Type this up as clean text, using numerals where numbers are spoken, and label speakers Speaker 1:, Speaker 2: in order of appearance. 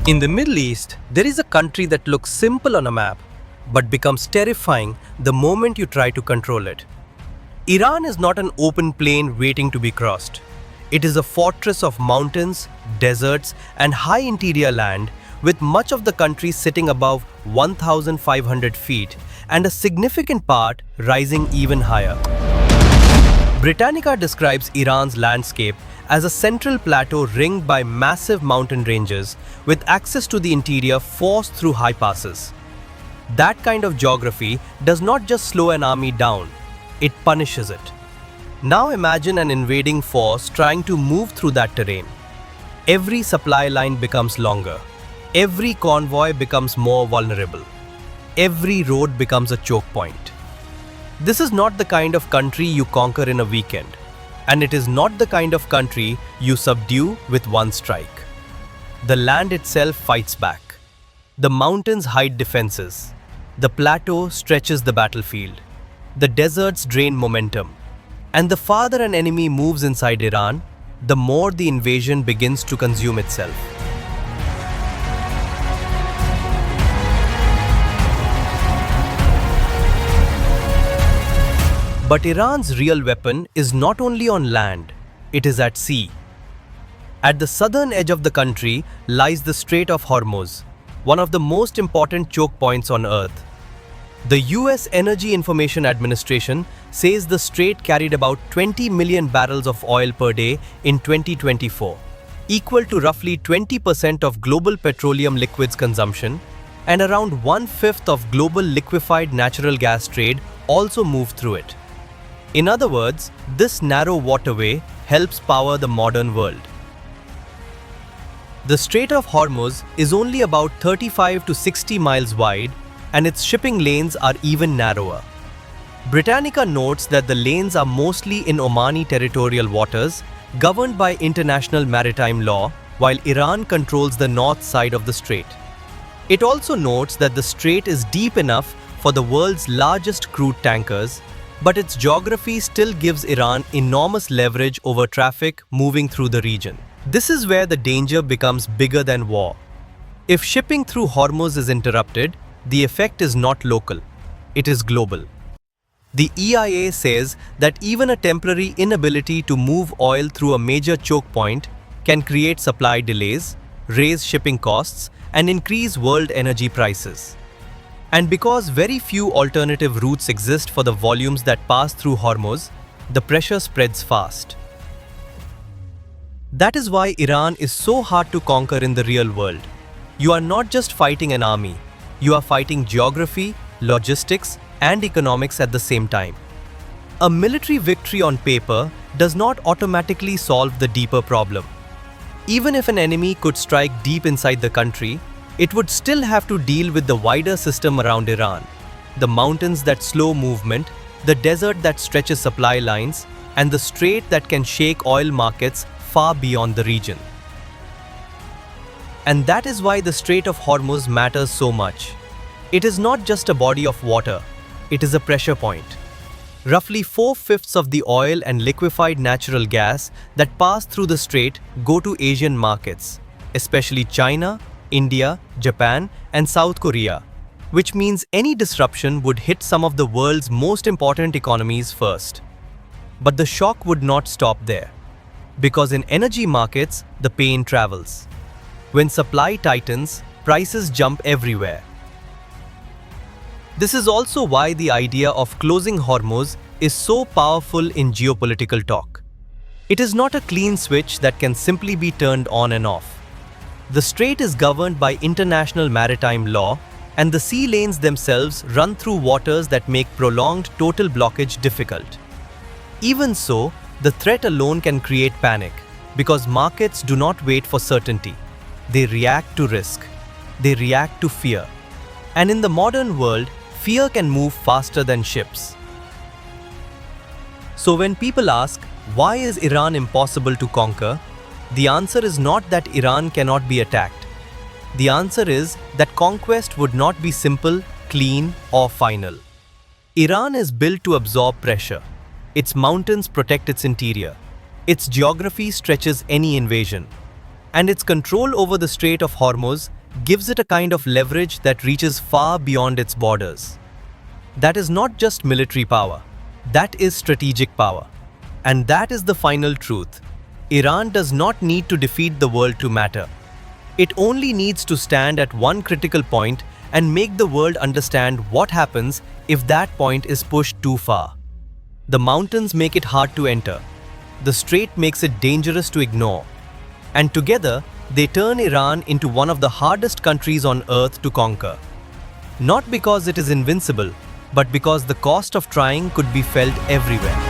Speaker 1: In the Middle East, there is a country that looks simple on a map, but becomes terrifying the moment you try to control it. Iran is not an open plain waiting to be crossed. It is a fortress of mountains, deserts, and high interior land, with much of the country sitting above 1,500 feet and a significant part rising even higher. Britannica describes Iran's landscape as a central plateau ringed by massive mountain ranges with access to the interior forced through high passes. That kind of geography does not just slow an army down, it punishes it. Now imagine an invading force trying to move through that terrain. Every supply line becomes longer. Every convoy becomes more vulnerable. Every road becomes a choke point. This is not the kind of country you conquer in a weekend, and it is not the kind of country you subdue with one strike. The land itself fights back. The mountains hide defenses. The plateau stretches the battlefield. The deserts drain momentum. And the farther an enemy moves inside Iran, the more the invasion begins to consume itself. But Iran's real weapon is not only on land, it is at sea. At the southern edge of the country lies the Strait of Hormuz, one of the most important choke points on Earth. The US Energy Information Administration says the strait carried about 20 million barrels of oil per day in 2024, equal to roughly 20% of global petroleum liquids consumption, and around 1/5 of global liquefied natural gas trade also move through it. In other words, this narrow waterway helps power the modern world. The Strait of Hormuz is only about 35 to 60 miles wide, and its shipping lanes are even narrower. Britannica notes that the lanes are mostly in Omani territorial waters, governed by international maritime law, while Iran controls the north side of the strait. It also notes that the strait is deep enough for the world's largest crude tankers, but its geography still gives Iran enormous leverage over traffic moving through the region. This is where the danger becomes bigger than war. If shipping through Hormuz is interrupted, the effect is not local, it is global. The EIA says that even a temporary inability to move oil through a major choke point can create supply delays, raise shipping costs, and increase world energy prices. And because very few alternative routes exist for the volumes that pass through Hormuz, the pressure spreads fast. That is why Iran is so hard to conquer in the real world. You are not just fighting an army, you are fighting geography, logistics, and economics at the same time. A military victory on paper does not automatically solve the deeper problem. Even if an enemy could strike deep inside the country, it would still have to deal with the wider system around Iran, the mountains that slow movement, the desert that stretches supply lines, and the strait that can shake oil markets far beyond the region. And that is why the Strait of Hormuz matters so much. It is not just a body of water, it is a pressure point. Roughly 4/5 of the oil and liquefied natural gas that pass through the strait go to Asian markets, especially China, India, Japan, and South Korea, which means any disruption would hit some of the world's most important economies first. But the shock would not stop there, because in energy markets, the pain travels. When supply tightens, prices jump everywhere. This is also why the idea of closing Hormuz is so powerful in geopolitical talk. It is not a clean switch that can simply be turned on and off. The strait is governed by international maritime law, and the sea lanes themselves run through waters that make prolonged total blockage difficult. Even so, the threat alone can create panic, because markets do not wait for certainty. They react to risk. They react to fear. And in the modern world, fear can move faster than ships. So when people ask, why is Iran impossible to conquer? The answer is not that Iran cannot be attacked. The answer is that conquest would not be simple, clean, or final. Iran is built to absorb pressure. Its mountains protect its interior. Its geography stretches any invasion. And its control over the Strait of Hormuz gives it a kind of leverage that reaches far beyond its borders. That is not just military power, that is strategic power. And that is the final truth. Iran does not need to defeat the world to matter. It only needs to stand at one critical point and make the world understand what happens if that point is pushed too far. The mountains make it hard to enter. The strait makes it dangerous to ignore. And together, they turn Iran into one of the hardest countries on earth to conquer. Not because it is invincible, but because the cost of trying could be felt everywhere.